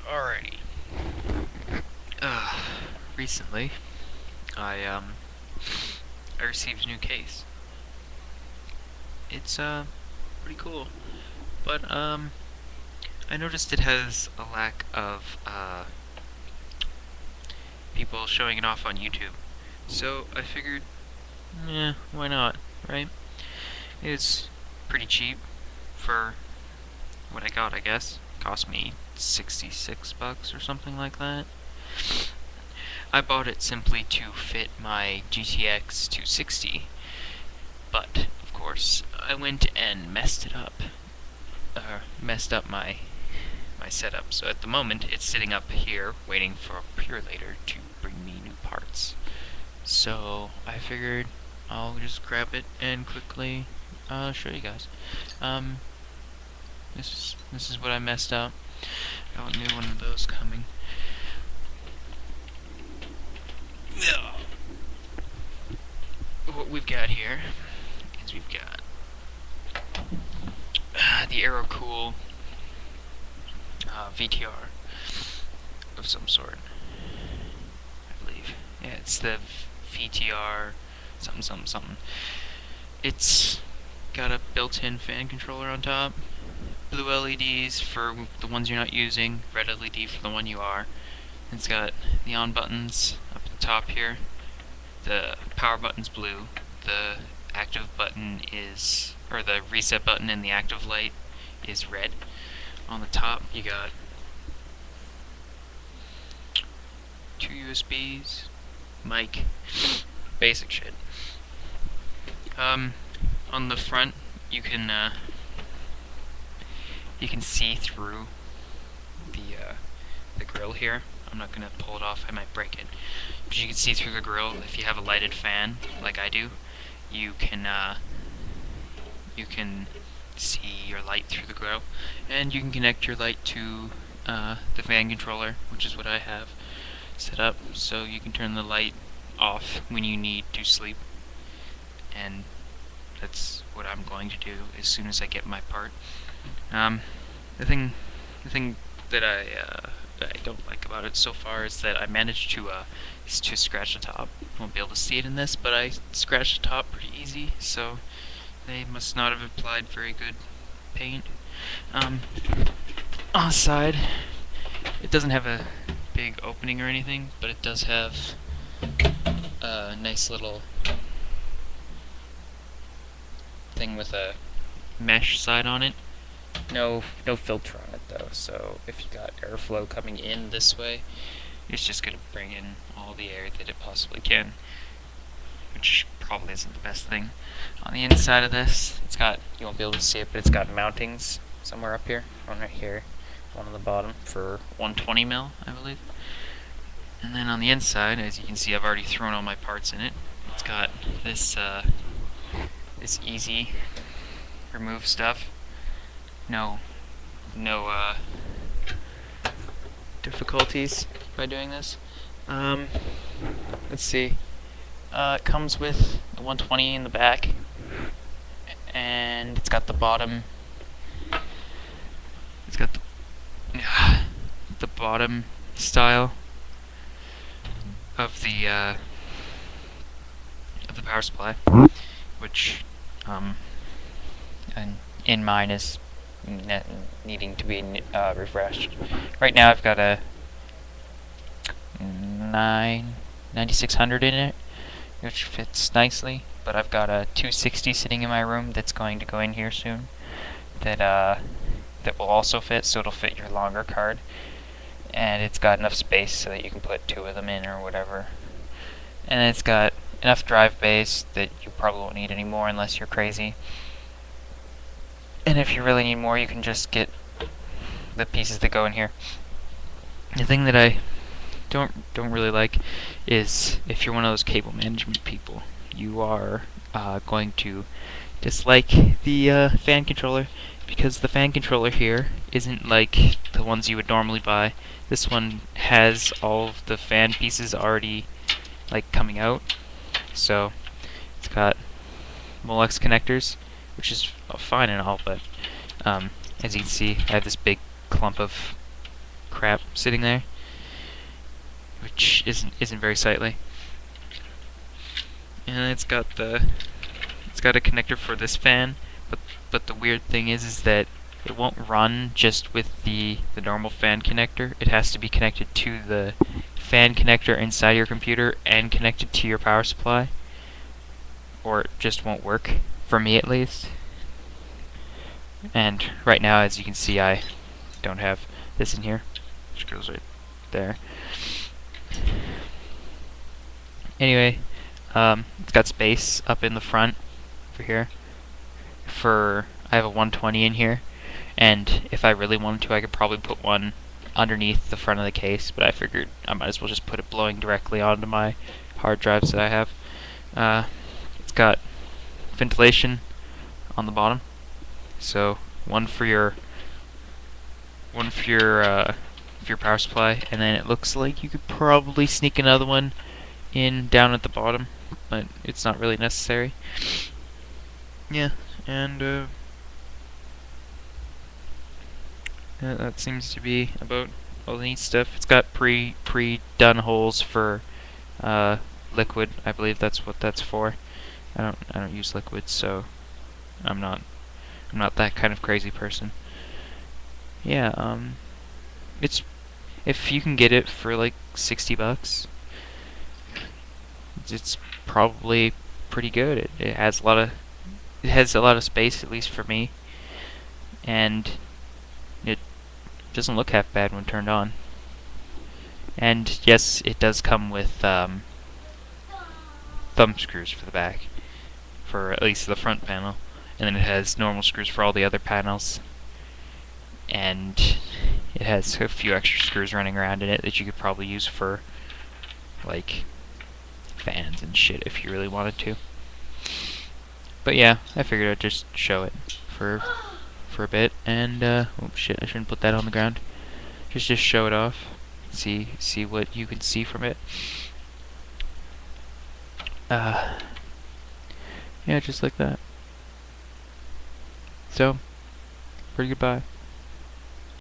Alrighty. Recently, I I received a new case. It's pretty cool, but I noticed it has a lack of people showing it off on YouTube. So I figured, why not, right? It's pretty cheap for what I got, I guess. Cost me 66 bucks or something like that. I bought it simply to fit my GTX 260, but of course I went and messed it up. Messed up my setup. So at the moment it's sitting up here waiting for Purelator to bring me new parts. So I figured I'll just grab it and quickly show you guys. This is what I messed up. Got a new one of those coming. What we've got here is we've got the Aero VTR of some sort, I believe. Yeah, it's the VTR something. It's got a built-in fan controller on top, blue LEDs for the ones you're not using, red LED for the one you are. It's got the on buttons up at the top here. The power button's blue. The active button is, or the reset button and the active light is red. On the top you got 2 USBs, mic, basic shit. On the front you can see through the grill here. I'm not gonna pull it off, I might break it. But you can see through the grill if you have a lighted fan, like I do. You can see your light through the grill, and you can connect your light to the fan controller, which is what I have set up, so you can turn the light off when you need to sleep. And that's what I'm going to do as soon as I get my part. The thing that I don't like about it so far is that I managed to scratch the top. Won't be able to see it in this, but I scratched the top pretty easy, so they must not have applied very good paint. On the side, it doesn't have a big opening or anything, but it does have a nice little thing with a mesh side on it. No filter on it though, so if you got airflow coming in this way, it's just going to bring in all the air that it possibly can, which probably isn't the best thing. On the inside of this, it's got, you won't be able to see it, but it's got mountings somewhere up here, one right here, one on the bottom for 120mm, I believe. And then on the inside, as you can see, I've already thrown all my parts in it. It's got this this easy remove stuff. No difficulties by doing this. Let's see. It comes with the 120 in the back, and it's got the bottom. It's got the bottom style of the power supply, which and in mine is needing to be refreshed. Right now I've got a 9600 in it, which fits nicely, but I've got a 260 sitting in my room that's going to go in here soon that will also fit, so it'll fit your longer card, and it's got enough space so that you can put 2 of them in or whatever. And it's got enough drive bays that you probably won't need any more unless you're crazy. And if you really need more, you can just get the pieces that go in here. The thing that I don't really like is if you're one of those cable management people, you are going to dislike the fan controller, because the fan controller here isn't like the ones you would normally buy. This one has all of the fan pieces already like coming out, so it's got Molex connectors, which is fine and all, but as you can see, I have this big clump of crap sitting there, which isn't very sightly. And it's got a connector for this fan, but the weird thing is that it won't run just with the normal fan connector. It has to be connected to the fan connector inside your computer and connected to your power supply, or it just won't work, for me at least. And right now, as you can see, I don't have this in here, which goes right there. Anyway, it's got space up in the front over here. I have a 120 in here, and if I really wanted to, I could probably put one underneath the front of the case, but I figured I might as well just put it blowing directly onto my hard drives that I have. It's got ventilation on the bottom, so one for your power supply, and then it looks like you could probably sneak another one in down at the bottom, but it's not really necessary. Yeah, and that seems to be about all the neat stuff. It's got pre-done holes for liquid. I believe that's what that's for. I don't use liquid, so I'm not that kind of crazy person. Yeah, it's, if you can get it for like $60, it's probably pretty good. It has a lot of space, at least for me, and it doesn't look half bad when turned on. And yes, it does come with thumb screws for the back, for at least the front panel, and then it has normal screws for all the other panels, and it has a few extra screws running around in it that you could probably use for like fans and shit if you really wanted to. But yeah, I figured I'd just show it for a bit, and oh shit, I shouldn't put that on the ground. Just show it off. See what you can see from it. Yeah, just like that. So, pretty goodbye.